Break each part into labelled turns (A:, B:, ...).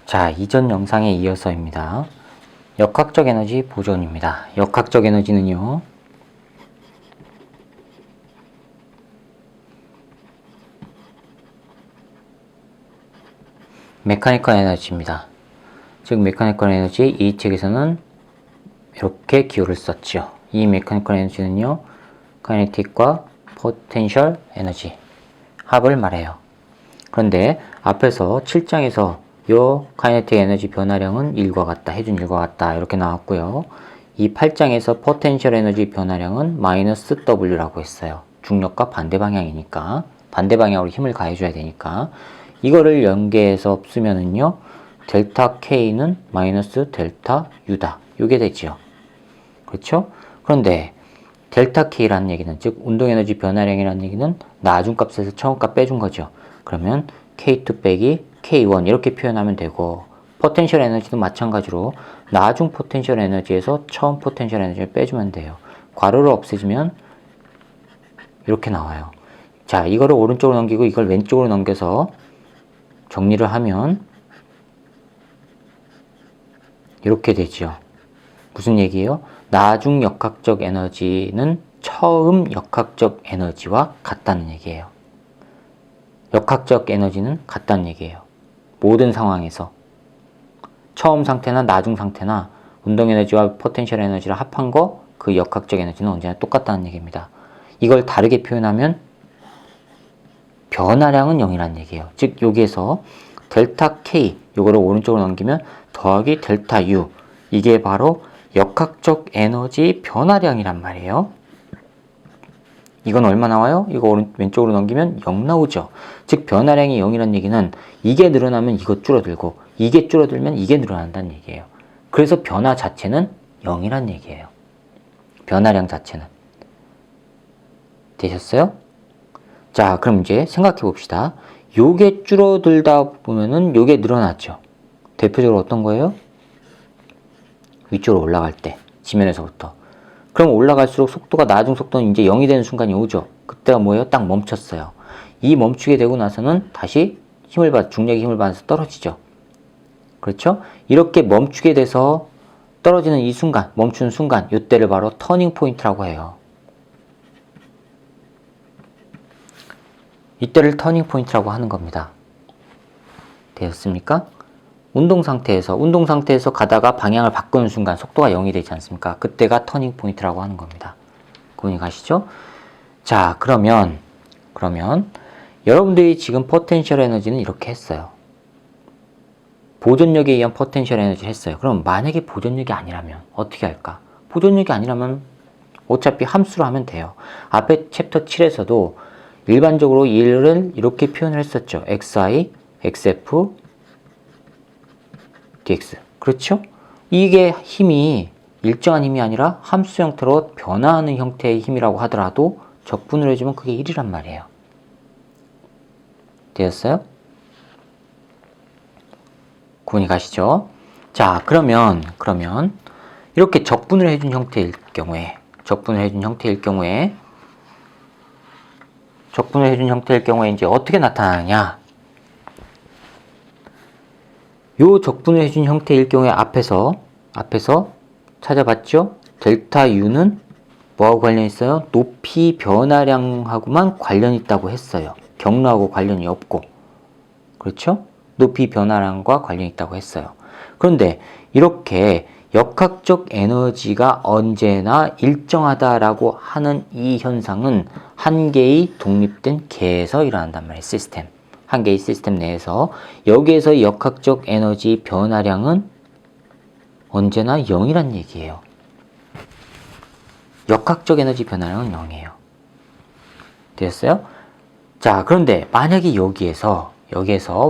A: 자, 이전 영상에 이어서입니다. 역학적 에너지 보존입니다. 역학적 에너지는요, 메카니컬 에너지입니다. 즉 메카니컬 에너지, 이 책에서는 이렇게 기호를 썼죠. 이 메카니컬 에너지는요, 카이네틱과 포텐셜 에너지 합을 말해요. 그런데 앞에서 7장에서 요 카이네틱 에너지 변화량은 1과 같다, 해준 1과 같다 이렇게 나왔고요. 이 8장에서 포텐셜 에너지 변화량은 마이너스 W라고 했어요. 중력과 반대 방향이니까, 반대 방향으로 힘을 가해줘야 되니까 이거를 연계해서 쓰면은요, 델타 K는 마이너스 델타 U다, 요게 되죠. 그렇죠? 그런데 델타 K라는 얘기는, 즉 운동 에너지 변화량이라는 얘기는 나중 값에서 처음 값 빼준 거죠. 그러면 K2 빼기 K1 이렇게 표현하면 되고, 포텐셜 에너지도 마찬가지로 나중 포텐셜 에너지에서 처음 포텐셜 에너지를 빼주면 돼요. 괄호를 없애주면 이렇게 나와요. 자, 이거를 오른쪽으로 넘기고 이걸 왼쪽으로 넘겨서 정리를 하면 이렇게 되죠. 무슨 얘기예요? 나중 역학적 에너지는 처음 역학적 에너지와 같다는 얘기예요. 역학적 에너지는 같다는 얘기예요. 모든 상황에서 처음 상태나 나중 상태나 운동 에너지와 포텐셜 에너지를 합한 거, 그 역학적 에너지는 언제나 똑같다는 얘기입니다. 이걸 다르게 표현하면 변화량은 0이라는 얘기예요. 즉 여기에서 델타 K, 요거를 오른쪽으로 넘기면 더하기 델타 U, 이게 바로 역학적 에너지 변화량이란 말이에요. 이건 얼마 나와요? 이거 왼쪽으로 넘기면 0 나오죠. 즉 변화량이 0이라는 얘기는 이게 늘어나면 이거 줄어들고, 이게 줄어들면 이게 늘어난다는 얘기예요. 그래서 변화 자체는 0이라는 얘기예요. 변화량 자체는. 되셨어요? 자, 그럼 이제 생각해 봅시다. 요게 줄어들다 보면은 요게 늘어났죠. 대표적으로 어떤 거예요? 위쪽으로 올라갈 때, 지면에서부터. 그럼 올라갈수록 속도가, 나중 속도는 이제 0이 되는 순간이 오죠. 그때가 뭐예요? 딱 멈췄어요. 이 멈추게 되고 나서는 다시 중력의 힘을 받아서 떨어지죠. 그렇죠? 이렇게 멈추게 돼서 떨어지는 이 순간, 멈추는 순간, 이때를 바로 터닝 포인트라고 해요. 이때를 터닝 포인트라고 하는 겁니다. 되었습니까? 운동 상태에서 가다가 방향을 바꾸는 순간 속도가 0이 되지 않습니까? 그때가 터닝 포인트라고 하는 겁니다. 구분이 가시죠? 자, 그러면 여러분들이 지금 포텐셜 에너지는 이렇게 했어요. 보존력에 의한 포텐셜 에너지를 했어요. 그럼 만약에 보존력이 아니라면 어떻게 할까? 보존력이 아니라면 어차피 함수로 하면 돼요. 앞에 챕터 7에서도 일반적으로 이를 이렇게 표현을 했었죠. xi, xf, dx. 그렇죠? 이게 힘이 일정한 힘이 아니라 함수 형태로 변화하는 형태의 힘이라고 하더라도 적분을 해주면 그게 1이란 말이에요. 되었어요? 구분이 가시죠? 자, 그러면 이렇게 적분을 해준 형태일 경우에 이제 어떻게 나타나느냐? 요 적분을 해준 형태일 경우에 앞에서 찾아봤죠? 델타 U는 뭐하고 관련 있어요? 높이 변화량하고만 관련 있다고 했어요. 경로하고 관련이 없고. 그렇죠? 높이 변화량과 관련이 있다고 했어요. 그런데 이렇게 역학적 에너지가 언제나 일정하다라고 하는 이 현상은 한 개의 독립된 계에서 일어난단 말이에요. 시스템. 한 개의 시스템 내에서 여기에서 역학적 에너지 변화량은 언제나 0이란 얘기예요. 역학적 에너지 변화량은 0이에요. 되었어요? 자, 그런데 만약에 여기에서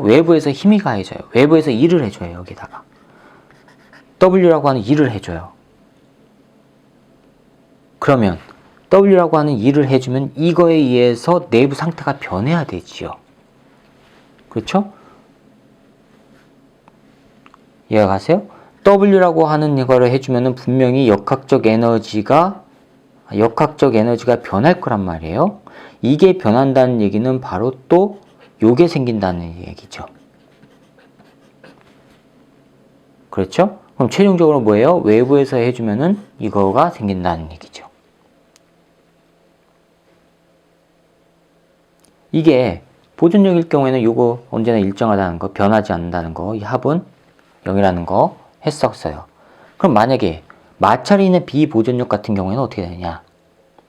A: 외부에서 힘이 가해져요. 외부에서 일을 해줘요. 여기다가 W라고 하는 일을 해줘요. 그러면 W라고 하는 일을 해주면 이거에 의해서 내부 상태가 변해야 되지요. 그렇죠? 이해가 가세요? W라고 하는 이거를 해주면은 분명히 역학적 에너지가 변할 거란 말이에요. 이게 변한다는 얘기는 바로 또 요게 생긴다는 얘기죠. 그렇죠? 그럼 최종적으로 뭐예요? 외부에서 해주면은 이거가 생긴다는 얘기죠. 이게 보존력일 경우에는 이거 언제나 일정하다는 거, 변하지 않는다는 거, 이 합은 0이라는 거 했었어요. 그럼 만약에 마찰이 있는 비보존력 같은 경우에는 어떻게 되느냐?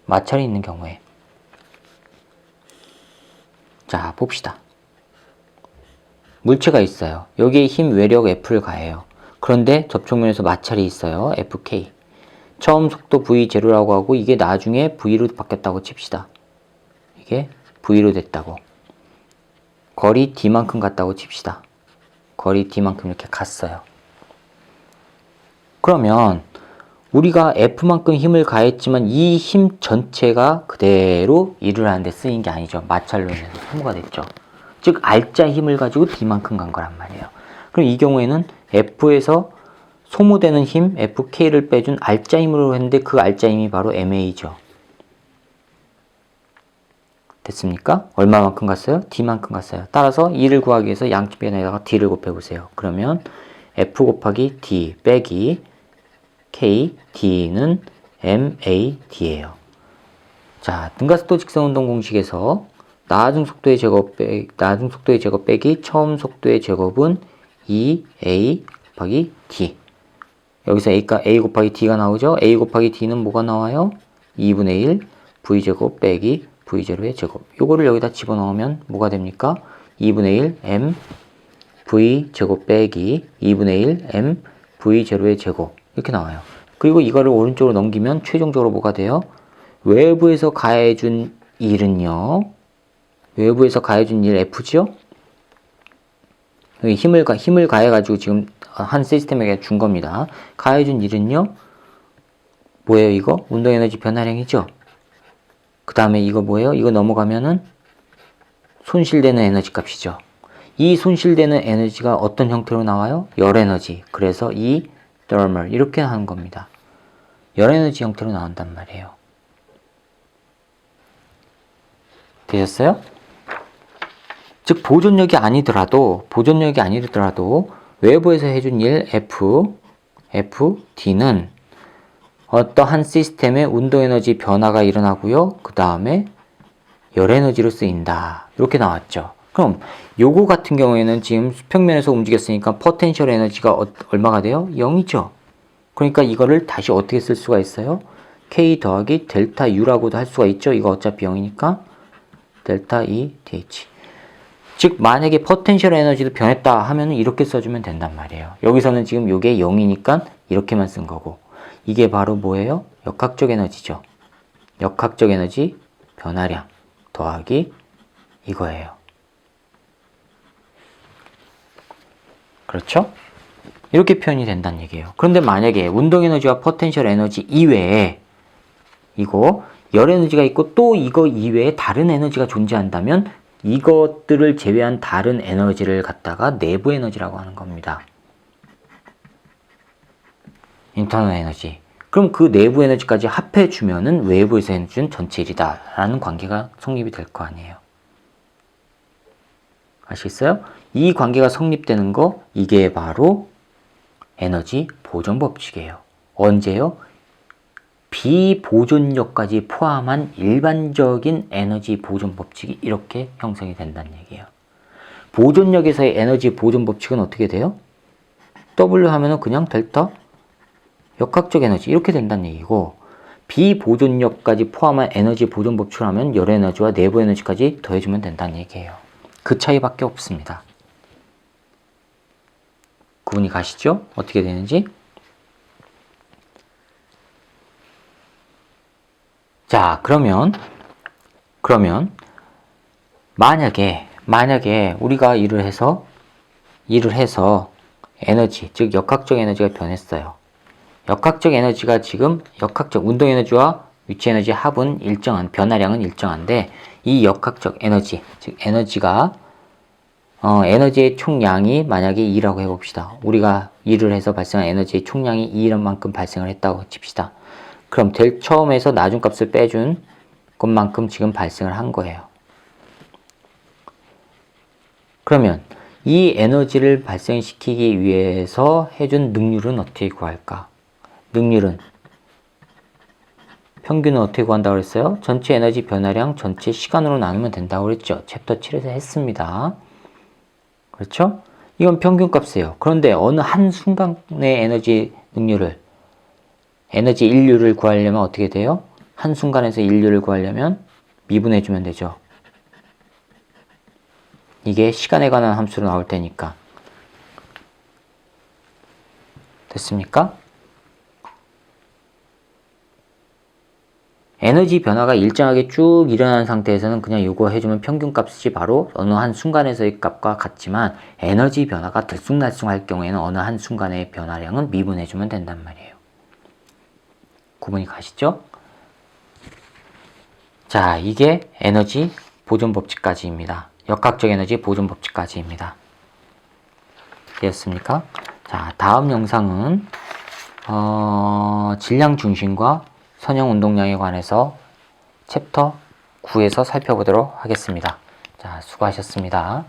A: 마찰이 있는 경우에 자 봅시다. 물체가 있어요. 여기에 힘 외력 F를 가해요. 그런데 접촉면에서 마찰이 있어요. FK. 처음 속도 V0라고 하고 이게 나중에 V로 바뀌었다고 칩시다. 이게 V로 됐다고. 거리 D만큼 갔다고 칩시다. 거리 D만큼 이렇게 갔어요. 그러면 우리가 F만큼 힘을 가했지만 이 힘 전체가 그대로 일을 하는데 쓰인 게 아니죠. 마찰로 인해서 소모가 됐죠. 즉 R자 힘을 가지고 D만큼 간 거란 말이에요. 그럼 이 경우에는 F에서 소모되는 힘 FK를 빼준 R자 힘으로 했는데 그 R자 힘이 바로 MA죠. 됐습니까? 얼마만큼 갔어요? D만큼 갔어요. 따라서 E를 구하기 위해서 양측면에다가 D를 곱해보세요. 그러면 F 곱하기 D 빼기 K, D는 MAD예요. 자, 등가속도 직선운동 공식에서 나중 속도의 제곱 빼기 처음 속도의 제곱은 2A 곱하기 D. 여기서 A 곱하기 D가 나오죠? A 곱하기 D는 뭐가 나와요? 2분의 1 V제곱 빼기 V0의 제곱. 요거를 여기다 집어넣으면 뭐가 됩니까? 2분의 1 M V제곱 빼기 2분의 1 M V0의 제곱. 이렇게 나와요. 그리고 이거를 오른쪽으로 넘기면 최종적으로 뭐가 돼요? 외부에서 가해준 일은요. 외부에서 가해준 일 F죠? 여기 힘을 가해가지고 지금 한 시스템에게 준 겁니다. 가해준 일은요. 뭐예요 이거? 운동에너지 변화량이죠? 그 다음에 이거 뭐예요? 이거 넘어가면은 손실되는 에너지 값이죠. 이 손실되는 에너지가 어떤 형태로 나와요? 열에너지. 그래서 이 thermal 이렇게 하는 겁니다. 열에너지 형태로 나온단 말이에요. 되셨어요? 즉 보존력이 아니더라도 외부에서 해준 일 FD는 어떠한 시스템의 운동에너지 변화가 일어나고요. 그 다음에 열에너지로 쓰인다. 이렇게 나왔죠. 그럼 요거 같은 경우에는 지금 수평면에서 움직였으니까 포텐셜 에너지가 얼마가 돼요? 0이죠. 그러니까 이거를 다시 어떻게 쓸 수가 있어요? K 더하기 델타 U라고도 할 수가 있죠. 이거 어차피 0이니까 델타 E DH. 즉 만약에 포텐셜 에너지도 변했다 하면 이렇게 써주면 된단 말이에요. 여기서는 지금 요게 0이니까 이렇게만 쓴 거고 이게 바로 뭐예요? 역학적 에너지죠. 역학적 에너지 변화량 더하기 이거예요. 그렇죠? 이렇게 표현이 된다는 얘기예요. 그런데 만약에 운동 에너지와 포텐셜 에너지 이외에 이거 열 에너지가 있고 또 이거 이외에 다른 에너지가 존재한다면 이것들을 제외한 다른 에너지를 갖다가 내부 에너지라고 하는 겁니다. 인터널 에너지. 그럼 그 내부 에너지까지 합해 주면은 외부에서 해준 전체 일이다 라는 관계가 성립이 될 거 아니에요. 아시겠어요? 이 관계가 성립되는 거 이게 바로 에너지 보존 법칙이에요. 언제요? 비보존력까지 포함한 일반적인 에너지 보존 법칙이 이렇게 형성이 된다는 얘기예요. 보존력에서의 에너지 보존 법칙은 어떻게 돼요? W 하면은 그냥 델타 역학적 에너지 이렇게 된다는 얘기고 비보존력까지 포함한 에너지 보존 법칙을 하면 열 에너지와 내부 에너지까지 더해주면 된다는 얘기예요. 그 차이밖에 없습니다. 구분이 가시죠? 어떻게 되는지? 자, 그러면 만약에 우리가 일을 해서 에너지, 즉 역학적 에너지가 변했어요. 역학적 에너지가 지금 역학적 운동 에너지와 위치 에너지 합은 일정한 변화량은 일정한데 이 역학적 에너지, 즉 에너지가 에너지의 총량이 만약에 2라고 해봅시다. 우리가 일을 해서 발생한 에너지의 총량이 2란 만큼 발생을 했다고 칩시다. 그럼 처음에서 나중값을 빼준 것만큼 지금 발생을 한 거예요. 그러면 이 에너지를 발생시키기 위해서 해준 능률은 어떻게 구할까? 능률은 평균은 어떻게 구한다고 그랬어요? 전체 에너지 변화량 전체 시간으로 나누면 된다고 그랬죠. 챕터 7에서 했습니다. 그렇죠? 이건 평균값이에요. 그런데 어느 한 순간의 에너지 능률을, 에너지 인류를 구하려면 어떻게 돼요? 한 순간에서 인류를 구하려면 미분해주면 되죠. 이게 시간에 관한 함수로 나올 테니까. 됐습니까? 에너지 변화가 일정하게 쭉 일어나는 상태에서는 그냥 이거 해주면 평균값이 바로 어느 한 순간에서의 값과 같지만 에너지 변화가 들쑥날쑥할 경우에는 어느 한 순간의 변화량은 미분해주면 된단 말이에요. 구분이 가시죠? 자, 이게 에너지 보존 법칙까지입니다. 역학적 에너지 보존 법칙까지입니다. 되었습니까? 자, 다음 영상은 질량 중심과 선형 운동량에 관해서 챕터 9에서 살펴보도록 하겠습니다. 자, 수고하셨습니다.